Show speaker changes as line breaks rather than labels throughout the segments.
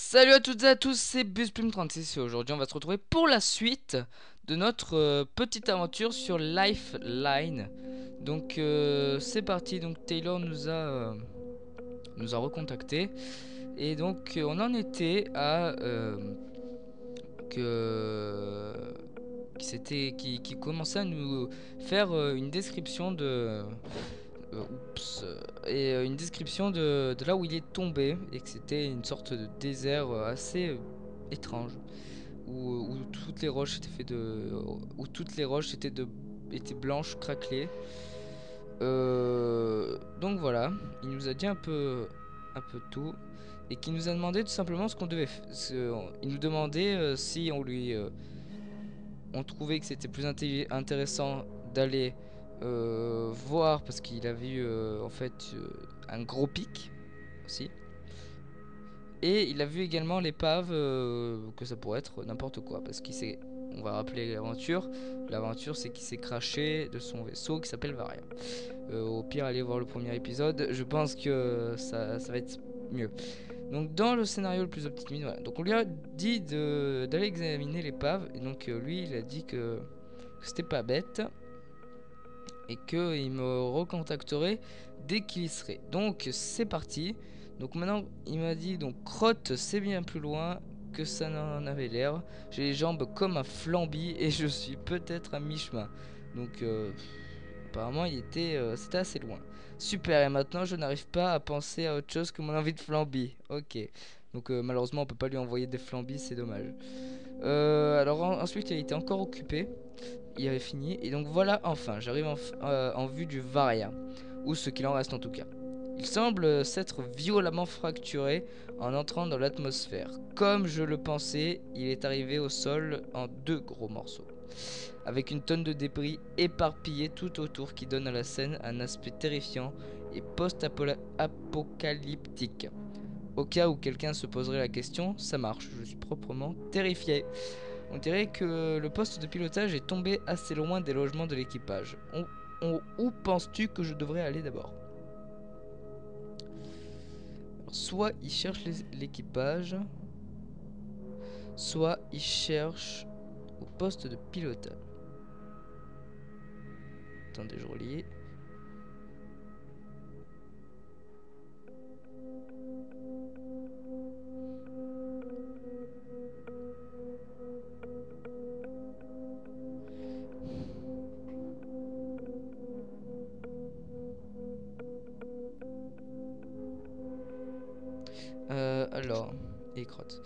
Salut à toutes et à tous, c'est BuzzPlume36 et aujourd'hui on va se retrouver pour la suite de notre petite aventure sur Lifeline. Donc c'est parti, donc Taylor nous a recontacté et donc on en était à qui commençait à nous faire une description de une description de là où il est tombé et que c'était une sorte de désert assez étrange où toutes les roches étaient faites de où toutes les roches étaient blanches craquelées. Donc voilà, il nous a dit un peu tout et qui nous a demandé tout simplement ce qu'on devait il nous demandait si on trouvait que c'était plus intéressant d'aller voir parce qu'il a vu en fait un gros pic aussi. Et il a vu également l'épave, que ça pourrait être n'importe quoi parce qu'il s'est, on va rappeler l'aventure. L'aventure c'est qu'il s'est craché de son vaisseau qui s'appelle Varia. Au pire allez voir le premier épisode, je pense que ça va être mieux. Donc dans le scénario le plus optimiste, voilà. Donc on lui a dit d'aller examiner l'épave et donc lui il a dit que c'était pas bête et qu'il me recontacterait dès qu'il y serait. Donc c'est parti. Donc maintenant il m'a dit donc Crotte c'est bien plus loin que ça n'en avait l'air. J'ai les jambes comme un flambi et je suis peut-être à mi-chemin. Donc apparemment c'était assez loin. Super, et maintenant je n'arrive pas à penser à autre chose que mon envie de flambi. Ok. Donc malheureusement on peut pas lui envoyer des flambis, c'est dommage. Alors ensuite il a été encore occupé. Il avait fini. Et donc voilà, enfin, j'arrive en vue du Varia. Ou ce qu'il en reste en tout cas. Il semble s'être violemment fracturé en entrant dans l'atmosphère. Comme je le pensais, il est arrivé au sol en 2 gros morceaux. Avec une tonne de débris éparpillés tout autour qui donne à la scène un aspect terrifiant et post-apocalyptique. Au cas où quelqu'un se poserait la question, ça marche, je suis proprement terrifié. On dirait que le poste de pilotage est tombé assez loin des logements de l'équipage. Où penses-tu que je devrais aller d'abord? Soit il cherche l'équipage, soit il cherche au poste de pilotage. Attendez, je relis. Alors, et crotte.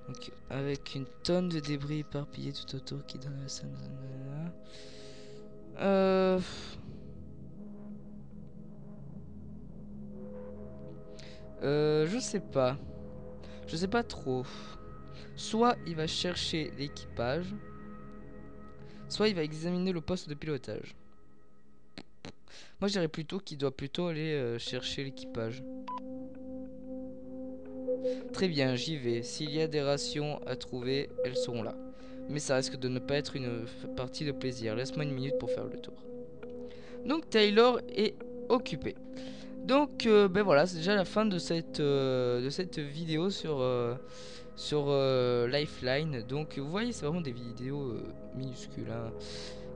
Donc, avec une tonne de débris éparpillés tout autour qui donne la scène. Je sais pas. Je sais pas trop. Soit il va chercher l'équipage, soit il va examiner le poste de pilotage. Moi je dirais plutôt qu'il doit plutôt aller chercher l'équipage. Très bien, j'y vais. S'il y a des rations à trouver, elles seront là. Mais ça risque de ne pas être une partie de plaisir. Laisse-moi une minute pour faire le tour. Donc Taylor est occupé. Donc ben voilà, c'est déjà la fin de cette vidéo sur Lifeline. Donc vous voyez, c'est vraiment des vidéos minuscules, hein.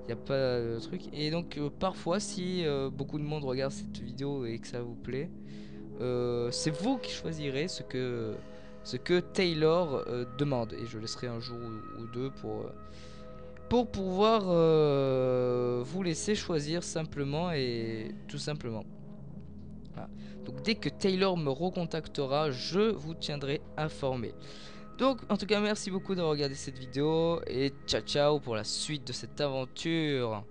Il n'y a pas de truc. Et donc parfois si beaucoup de monde regarde cette vidéo et que ça vous plaît, c'est vous qui choisirez ce que Taylor demande. Et je laisserai un jour ou deux pour pouvoir vous laisser choisir simplement et tout simplement. Voilà. Donc dès que Taylor me recontactera, je vous tiendrai informé. Donc en tout cas merci beaucoup d'avoir regardé cette vidéo et ciao ciao pour la suite de cette aventure.